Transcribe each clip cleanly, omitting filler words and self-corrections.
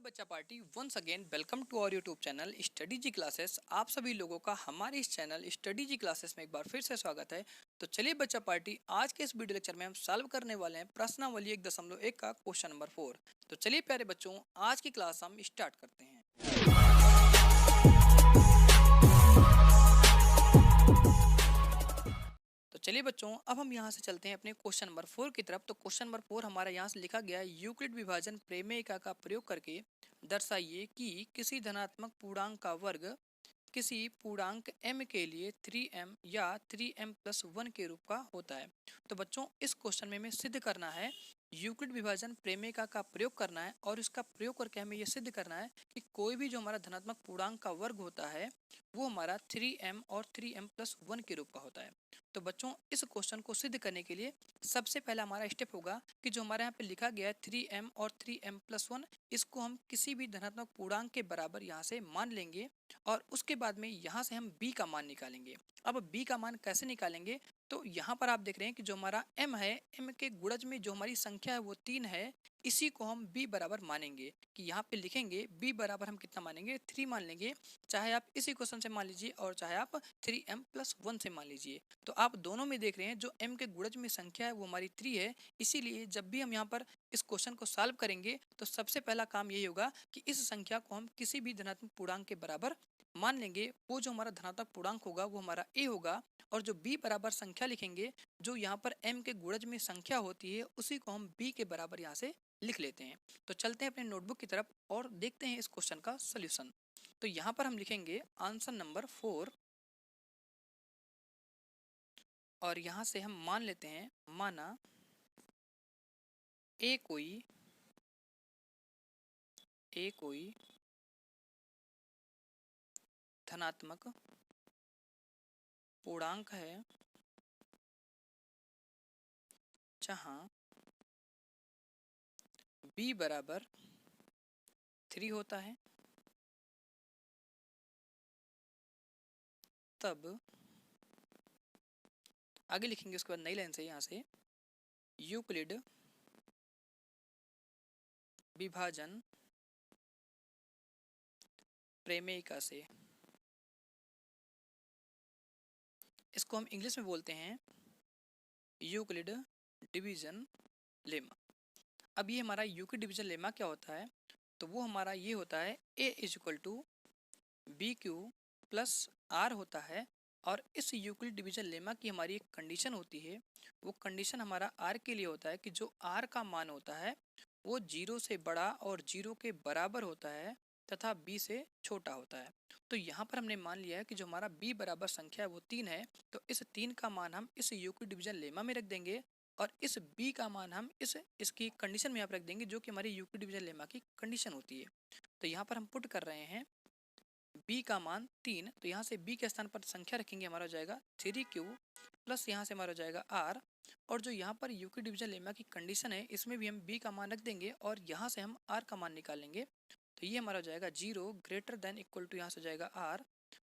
Hello बच्चा party, once again welcome to our YouTube channel study ji classes. आप सभी लोगों का हमारे इस चैनल स्टडी जी क्लासेस में एक बार फिर से स्वागत है। तो चलिए बच्चा पार्टी, आज के इस वीडियो लेक्चर में हम सॉल्व करने वाले हैं प्रश्नावली 1.1 का क्वेश्चन नंबर 4। तो चलिए प्यारे बच्चों, आज की क्लास हम स्टार्ट करते हैं। तो चलिए बच्चों, अब हम यहाँ से चलते हैं अपने क्वेश्चन नंबर 4 की तरफ। तो क्वेश्चन नंबर 4 हमारा यहाँ से लिखा गया है, यूक्लिड विभाजन प्रमेय का प्रयोग करके दर्शाइए कि किसी धनात्मक पूर्णांक का वर्ग किसी पूर्णांक m के लिए 3m या 3m+1 के रूप का होता है। तो बच्चों, इस क्वेश्चन में हमें सिद्ध करना है, यूक्लिड विभाजन प्रमेय का प्रयोग करना है और इसका प्रयोग करके हमें यह सिद्ध करना है कि कोई भी जो हमारा धनात्मक पूर्णांक का वर्ग होता है वो हमारा 3m और 3m+1 के रूप का होता है। तो बच्चों, इस क्वेश्चन को सिद्ध करने के लिए सबसे पहला हमारा स्टेप होगा कि जो हमारे यहाँ पे लिखा गया है 3m और 3m+1, इसको हम किसी भी धनात्मक पूर्णांक के बराबर यहाँ से मान लेंगे और उसके बाद में यहाँ से हम b का मान निकालेंगे। अब b का मान कैसे निकालेंगे, तो यहाँ पर आप देख रहे हैं कि जो हमारा m है, m के गुणज में जो हमारी संख्या है वो 3 है, इसी को हम b बराबर मानेंगे। कि यहाँ पे लिखेंगे b बराबर हम कितना मानेंगे, 3 मान लेंगे। चाहे आप इसी क्वेश्चन से मान लीजिए और चाहे आप 3m+1 से मान लीजिए। तो आप दोनों में देख रहे हैं जो m के गुणज में संख्या है वो हमारी 3 है। इसीलिए जब भी हम यहाँ पर इस क्वेश्चन को सॉल्व करेंगे तो सबसे पहला काम यही होगा कि इस संख्या को हम किसी भी धनात्मक पूर्णांक के बराबर मान लेंगे। वो जो हमारा धनात्मक पूर्णांक होगा वो हमारा a होगा, और जो b बराबर संख्या लिखेंगे, जो यहाँ पर m के गुणज में संख्या होती है, उसी को हम b के बराबर यहाँ से लिख लेते हैं। तो चलते हैं अपने नोटबुक की तरफ और देखते हैं इस क्वेश्चन का सोल्यूशन। तो यहाँ पर हम लिखेंगे आंसर नंबर 4 और यहाँ से हम मान लेते हैं, माना a कोई धनात्मक पूर्णांक है जहाँ b बराबर 3 होता है, तब आगे लिखेंगे उसके बाद नई लाइन से यहाँ से यूक्लिड विभाजन प्रमेयिका से, इसको हम इंग्लिश में बोलते हैं यूक्लिड डिवीजन लेमा। अब ये हमारा यूक्लिड डिवीजन लेमा क्या होता है, तो वो हमारा ये होता है a = bq + r होता है। और इस यूक्लिड डिवीजन लेमा की हमारी एक कंडीशन होती है, वो कंडीशन हमारा r के लिए होता है कि जो r का मान होता है वो 0 से बड़ा और 0 के बराबर होता है तथा b से छोटा होता है। तो यहाँ पर हमने मान लिया है कि जो हमारा b बराबर संख्या है वो 3 है, तो इस 3 का मान हम इस यूक्लिड डिवीजन लेमा में रख देंगे और इस b का मान हम इसकी कंडीशन में यहाँ पर रख देंगे, जो कि हमारी यूक्लिड डिवीजन लेमा की कंडीशन होती है। तो यहाँ पर हम पुट कर रहे हैं b का मान 3, तो यहाँ से b के स्थान पर संख्या रखेंगे, हमारा हो जाएगा 3q प्लस यहाँ से हमारा हो जाएगा r, और जो यहाँ पर यूक्लिड डिवीजन लेमा की कंडीशन है इसमें भी हम b का मान रख देंगे और यहाँ से हम r का मान निकालेंगे। तो ये हमारा हो जाएगा 0 > यहाँ से हो जाएगा r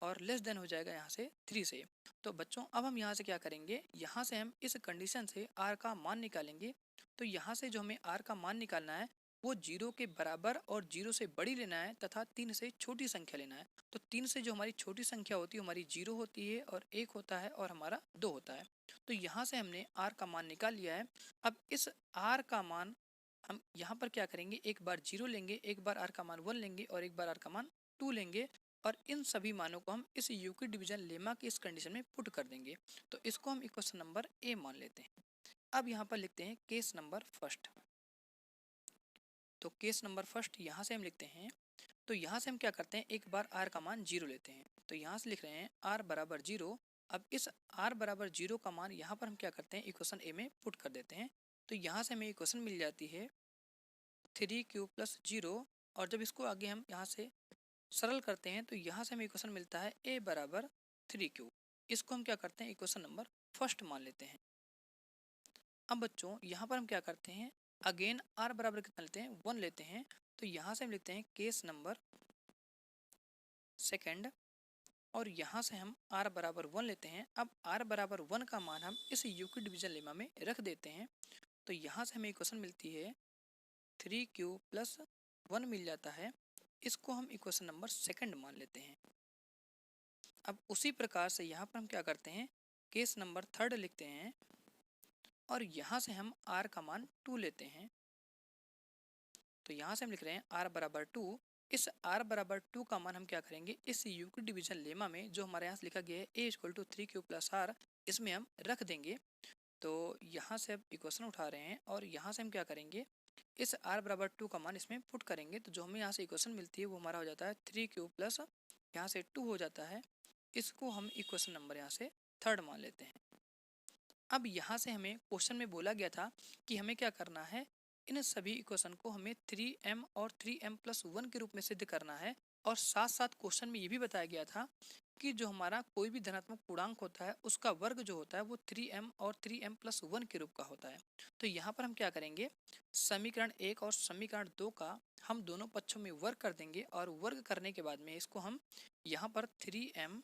और लेस देन हो जाएगा यहाँ से 3 से। तो बच्चों, अब हम यहाँ से क्या करेंगे, यहाँ से हम इस कंडीशन से r का मान निकालेंगे। तो यहाँ से जो हमें r का मान निकालना है वो 0 के बराबर और 0 से बड़ी लेना है तथा 3 से छोटी संख्या लेना है। तो 3 से जो हमारी छोटी संख्या होती है हमारी 0 होती है और 1 होता है और हमारा 2 होता है। तो यहाँ से हमने r का मान निकाल लिया है। अब इस r का मान हम यहाँ पर क्या करेंगे, एक बार 0 लेंगे, एक बार r का मान 1 लेंगे और एक बार r का मान 2 लेंगे, और इन सभी मानों को हम इस यूक्लिड डिवीजन लेमा की इस कंडीशन में पुट कर देंगे। तो इसको हम इक्वेशन नंबर a मान लेते हैं। अब यहाँ पर लिखते हैं केस नंबर फर्स्ट। तो केस नंबर फर्स्ट यहाँ से हम लिखते हैं, तो यहाँ से हम क्या करते हैं, एक बार r का मान 0 लेते हैं। तो यहाँ से लिख रहे हैं r बराबर 0। अब इस r बराबर 0 का मान यहाँ पर हम क्या करते हैं, इक्वेशन a में पुट कर देते हैं। तो यहाँ से हमें इक्वेशन मिल जाती है 3q + 0, और जब इसको आगे हम यहाँ से सरल करते हैं तो यहाँ से हमें इक्वेशन मिलता है a बराबर 3q। इसको हम क्या करते हैं, इक्वेशन नंबर फर्स्ट मान लेते हैं। अब बच्चों, यहाँ पर हम क्या करते हैं, अगेन r बराबर कितना लेते हैं, 1 लेते हैं। तो यहाँ से हम लिखते हैं केस नंबर सेकंड, और यहाँ से हम r बराबर 1 लेते हैं। अब r बराबर 1 का मान हम इस यूक्लिड डिवीजन लेमा में रख देते हैं। तो यहाँ से हमें इक्वेशन मिलती है 3q + 1 मिल जाता है, इसको हम इक्वेशन नंबर सेकंड मान लेते हैं। अब उसी प्रकार से यहाँ पर हम क्या करते हैं, केस नंबर थर्ड लिखते हैं और यहाँ से हम r का मान 2 लेते हैं। तो यहाँ से हम लिख रहे हैं r बराबर 2। इस r बराबर 2 का मान हम क्या करेंगे, इस यूक्लिड डिवीजन लेमा में जो हमारे यहाँ से लिखा गया है a equal to 3q plus r, इसमें हम रख देंगे। तो यहाँ से अब इक्वेशन उठा रहे हैं और यहाँ से हम क्या करेंगे, इस r बराबर 2 का मान इसमें पुट करेंगे। तो जो हमें यहाँ से इक्वेशन मिलती है वो हमारा हो जाता है 3q प्लस यहाँ से 2 हो जाता है। इसको हम इक्वेशन नंबर यहाँ से थर्ड मान लेते हैं। अब यहाँ से हमें क्वेश्चन में बोला गया था कि हमें क्या करना है, इन सभी इक्वेशन को हमें 3m और 3m प्लस 1 के रूप में सिद्ध करना है। और साथ साथ क्वेश्चन में ये भी बताया गया था कि जो हमारा कोई भी धनात्मक पूर्णांक होता है उसका वर्ग जो होता है वो 3m और 3m प्लस 1 के रूप का होता है। तो यहाँ पर हम क्या करेंगे, समीकरण 1 और समीकरण 2 का हम दोनों पक्षों में वर्ग कर देंगे और वर्ग करने के बाद में इसको हम यहाँ पर 3m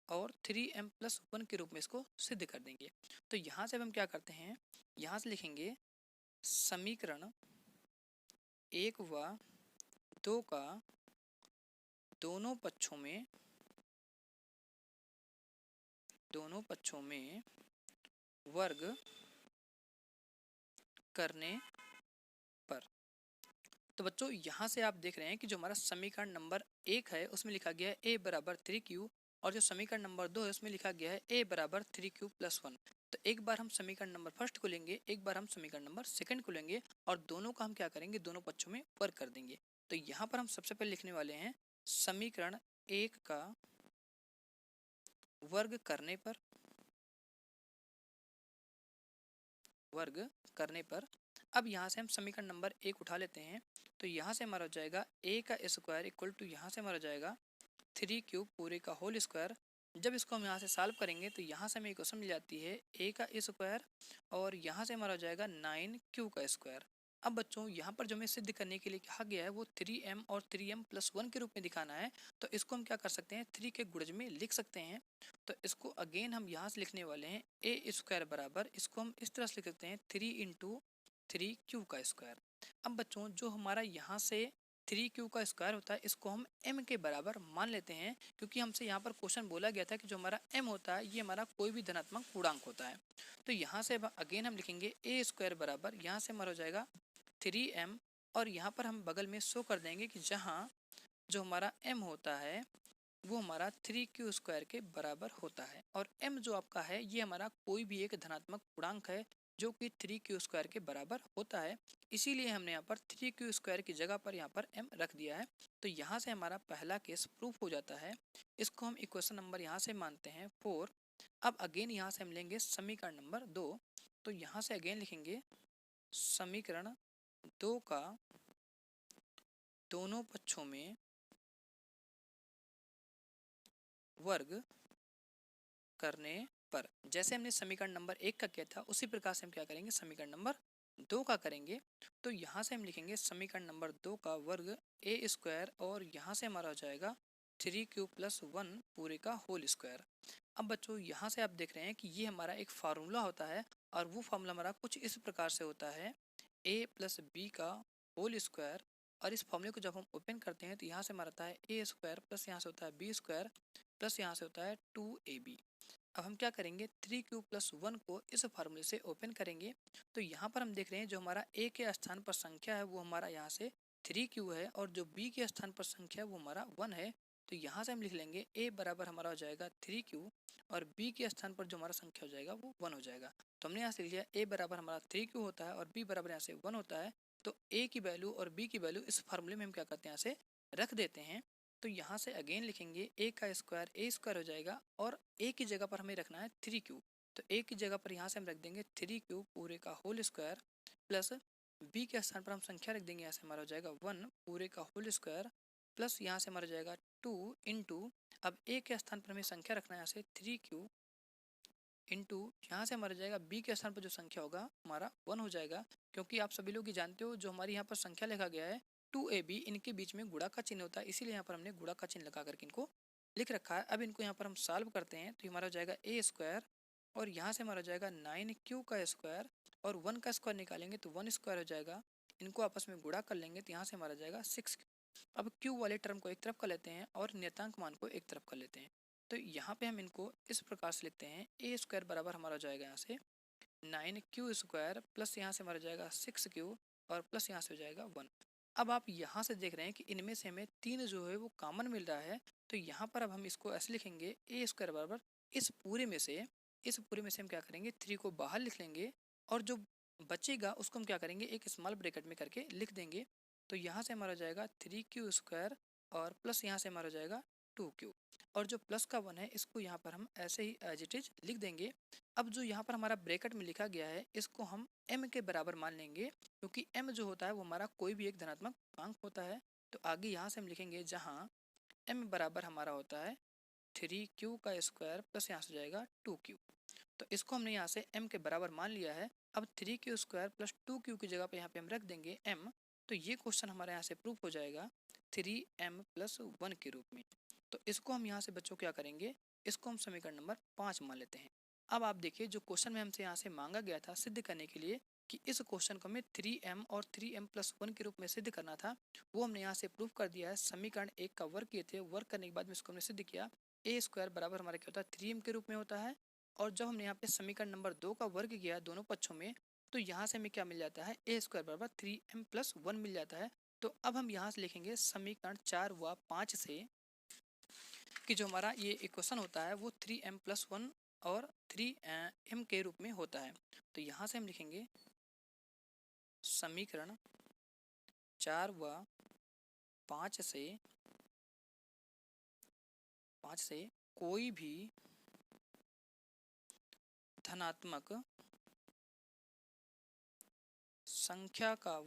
और 3m प्लस 1 के रूप में इसको सिद्ध कर देंगे। तो यहाँ से अब हम क्या करते हैं, यहाँ से लिखेंगे समीकरण 1 व 2 का दोनों पक्षों में वर्ग करने पर। तो बच्चों यहाँ से आप देख रहे हैं कि जो हमारा समीकरण नंबर 1 है उसमें लिखा गया है a बराबर 3q और जो समीकरण नंबर 2 है उसमें लिखा गया है a बराबर 3q प्लस 1। तो एक बार हम समीकरण नंबर फर्स्ट को लेंगे, एक बार हम समीकरण नंबर सेकंड को लेंगे और दोनों का हम क्या करेंगे, दोनों पक्षों में वर्ग कर देंगे। तो यहाँ पर हम सबसे पहले लिखने वाले हैं समीकरण 1 का वर्ग करने पर। अब यहाँ से हम समीकरण नंबर 1 उठा लेते हैं। तो यहाँ से हमारा हो जाएगा a का स्क्वायर इक्वल टू यहाँ से हमारा हो जाएगा 3q पूरे का होल स्क्वायर। जब इसको हम यहाँ से सॉल्व करेंगे तो यहाँ से हमें इक्वेशन मिल जाती है a का स्क्वायर और यहाँ से हमारा हो जाएगा 9q का स्क्वायर। अब बच्चों यहाँ पर जो हमें सिद्ध करने के लिए कहा गया है वो 3m और 3m प्लस 1 के रूप में दिखाना है। तो इसको हम क्या कर सकते हैं, 3 के गुणज में लिख सकते हैं। तो इसको अगेन हम यहाँ से लिखने वाले हैं a स्क्वायर बराबर, इसको हम इस तरह से लिख सकते हैं 3 इंटू 3q का स्क्वायर। अब बच्चों जो हमारा यहाँ से 3q का स्क्वायर होता है इसको हम m के बराबर मान लेते हैं, क्योंकि हमसे यहाँ पर क्वेश्चन बोला गया था कि जो हमारा m होता है ये हमारा कोई भी धनात्मक पूर्णांक होता है। तो यहाँ से अगेन हम लिखेंगे a स्क्वायर बराबर, यहाँ से हमारा हो जाएगा 3m और यहाँ पर हम बगल में शो कर देंगे कि जहाँ जो हमारा m होता है वो हमारा 3q स्क्वायर के बराबर होता है। और m जो आपका है ये हमारा कोई भी एक धनात्मक पूर्णांक है जो कि 3q स्क्वायर के बराबर होता है, इसीलिए हमने यहाँ पर 3q स्क्वायर की जगह पर यहाँ पर m रख दिया है। तो यहाँ से हमारा पहला केस प्रूफ हो जाता है। इसको हम इक्वेशन नंबर यहाँ से मानते हैं 4। अब अगेन यहाँ से हम लेंगे समीकरण नंबर 2। तो यहाँ से अगेन लिखेंगे समीकरण 2 का दोनों पक्षों में वर्ग करने पर। जैसे हमने समीकरण नंबर 1 का किया था उसी प्रकार से हम क्या करेंगे, समीकरण नंबर 2 का करेंगे। तो यहाँ से हम लिखेंगे समीकरण नंबर 2 का वर्ग a स्क्वायर और यहाँ से हमारा हो जाएगा 3q प्लस 1 पूरे का होल स्क्वायर। अब बच्चों यहाँ से आप देख रहे हैं कि ये हमारा एक फार्मूला होता है और वो फार्मूला हमारा कुछ इस प्रकार से होता है a प्लस बी का होल स्क्वायर। और इस फॉर्मूले को जब हम ओपन करते हैं तो यहाँ से हमारा आता है a स्क्वायर प्लस यहाँ से होता है b स्क्वायर प्लस यहाँ से होता है 2ab। अब हम क्या करेंगे, 3q प्लस 1 को इस फार्मूले से ओपन करेंगे। तो यहाँ पर हम देख रहे हैं जो हमारा a के स्थान पर संख्या है वो हमारा यहाँ से 3q है और जो b के स्थान पर संख्या है वो हमारा 1 है। तो यहाँ से हम लिख लेंगे a बराबर हमारा हो जाएगा 3q और b के स्थान पर जो हमारा संख्या हो जाएगा वो 1 हो जाएगा। तो हमने यहाँ से लिया a बराबर हमारा 3q होता है और b बराबर यहाँ से 1 होता है। तो a की वैल्यू और b की वैल्यू इस फार्मूले में हम क्या करते हैं, यहाँ से रख देते हैं। तो यहाँ से अगेन लिखेंगे a का स्क्वायर a स्क्वायर हो जाएगा और a की जगह पर हमें रखना है 3q। तो a की जगह पर यहाँ से हम रख देंगे 3q पूरे का होल स्क्वायर प्लस b के स्थान पर हम संख्या रख देंगे, यहाँ से हमारा हो जाएगा 1 पूरे का होल स्क्वायर प्लस यहाँ से हमारा जाएगा 2 इंटू, अब a के स्थान पर हमें संख्या रखना है यहाँ से 3q इंटू यहाँ से हमारा जाएगा b के स्थान पर जो संख्या होगा हमारा 1 हो जाएगा। क्योंकि आप सभी लोग जानते हो जो हमारी यहाँ पर संख्या लिखा गया है 2ab, इनके बीच में गुणा का चिन्ह होता है, इसीलिए यहाँ पर हमने गुणा का चिन्ह लगा करके इनको लिख रखा है। अब इनको यहाँ पर हम सॉल्व करते हैं तो हमारा हो जाएगा a स्क्वायर और यहाँ से हमारा हो जाएगा 9q का स्क्वायर और 1 का स्क्वायर निकालेंगे तो 1 स्क्वायर हो जाएगा इनको आपस में गुणा कर लेंगे तो यहाँ से हमारा जाएगा 6Q। अब Q वाले टर्म को एक तरफ कर लेते हैं और नियतांक मान को एक तरफ कर लेते हैं। तो यहाँ पे हम इनको इस प्रकार से लिखते हैं, ए स्क्वायर बराबर हमारा जाएगा यहाँ से 9Q स्क्वायर प्लस यहाँ से हमारा जाएगा 6Q और प्लस यहाँ से हो जाएगा 1। अब आप यहाँ से देख रहे हैं कि इनमें से हमें 3 जो है वो कॉमन मिल रहा है, तो यहाँ पर अब हम इसको ऐसे लिखेंगे, ए स्क्वायर बराबर इस पूरे में से हम क्या करेंगे, 3 को बाहर लिख लेंगे और जो बचेगा उसको हम क्या करेंगे, एक स्मॉल ब्रैकेट में करके लिख देंगे। तो यहाँ से हमारा जाएगा 3Q स्क्वायर और प्लस यहाँ से हमारा जाएगा 2Q, और जो प्लस का 1 है इसको यहाँ पर हम ऐसे ही एज इट इज लिख देंगे। अब जो यहाँ पर हमारा ब्रैकेट में लिखा गया है इसको हम m के बराबर मान लेंगे, क्योंकि m जो होता है वो हमारा कोई भी एक धनात्मक अंक होता है। तो आगे यहाँ से हम लिखेंगे जहाँ m बराबर हमारा होता है 3Q का स्क्वायर प्लस यहाँ से जाएगा 2Q। तो इसको हमने यहाँ से m के बराबर मान लिया है। अब 3Q स्क्वायर प्लस 2Q की जगह पे यहाँ पे हम रख देंगे m। तो ये क्वेश्चन हमारे यहाँ से प्रूफ हो जाएगा 3m + 1 के रूप में। तो इसको हम यहाँ से बच्चों क्या करेंगे, इसको हम समीकरण नंबर 5 मान लेते हैं। अब आप देखिए जो क्वेश्चन में हमसे यहाँ से मांगा गया था सिद्ध करने के लिए कि इस क्वेश्चन को हमें 3m और 3m + 1 के रूप में सिद्ध करना था, वो हमने यहाँ से प्रूफ कर दिया है। समीकरण 1 का वर्क किए थे, वर्क करने के बाद में इसको हमने सिद्ध किया। ए स्क्वायर बराबर हमारा क्या होता है 3m के रूप में होता है। और जब हमने यहाँ पे समीकरण नंबर 2 का वर्ग किया दोनों पक्षों में, तो यहाँ से हमें क्या मिल जाता है, ए स्क्वायर बराबर 3m + 1 मिल जाता है। तो अब हम यहाँ से लिखेंगे समीकरण 4 व 5 से कि जो हमारा ये इक्वेशन होता है वो 3m + 1 और 3m के रूप में होता है। तो यहाँ से हम लिखेंगे समीकरण 4 व 5 से कोई भी धनात्मक संख्या का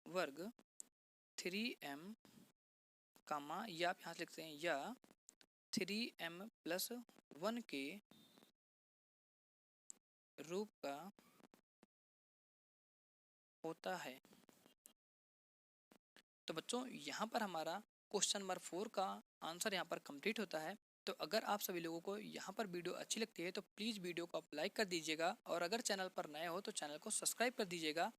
वर्ग 3m कामा या आप यहाँ से लिखते हैं या 3m + 1 के रूप का होता है। तो बच्चों यहाँ पर हमारा क्वेश्चन नंबर 4 का आंसर यहाँ पर कंप्लीट होता है। तो अगर आप सभी लोगों को यहाँ पर वीडियो अच्छी लगती है तो प्लीज़ वीडियो को आप लाइक कर दीजिएगा, और अगर चैनल पर नए हो तो चैनल को सब्सक्राइब कर दीजिएगा।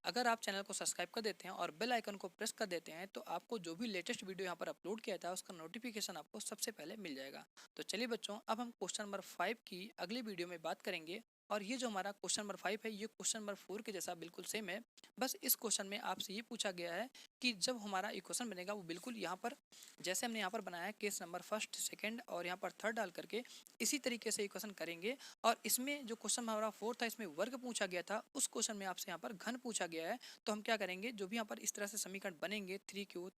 अगर आप चैनल को सब्सक्राइब कर देते हैं और बेल आइकन को प्रेस कर देते हैं तो आपको जो भी लेटेस्ट वीडियो यहाँ पर अपलोड किया था उसका नोटिफिकेशन आपको सबसे पहले मिल जाएगा। तो चलिए बच्चों, अब हम क्वेश्चन नंबर 5 की अगली वीडियो में बात करेंगे। और ये जो हमारा क्वेश्चन नंबर 5 है ये क्वेश्चन नंबर 4 के जैसा बिल्कुल सेम है। बस इस क्वेश्चन में आपसे ये पूछा गया है कि जब हमारा इक्वेशन बनेगा वो बिल्कुल यहाँ पर जैसे हमने यहाँ पर बनाया है केस नंबर 1, 2 और यहाँ पर 3 डाल करके इसी तरीके से इक्वेशन करेंगे। और इसमें जो क्वेश्चन हमारा 4 था इसमें वर्ग पूछा गया था, उस क्वेश्चन में आपसे यहाँ पर घन पूछा गया है। तो हम क्या करेंगे, जो भी यहाँ पर इस तरह से समीकरण बनेंगे 3Q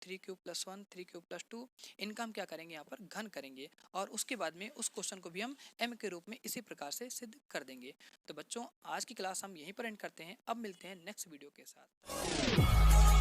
+ 1 3Q + 2, इनका हम क्या करेंगे यहाँ पर घन करेंगे और उसके बाद में उस क्वेश्चन को भी हम m के रूप में इसी प्रकार से सिद्ध कर देंगे। तो बच्चों आज की क्लास हम यहीं पर एंड करते हैं। अब मिलते हैं नेक्स्ट वीडियो के साथ।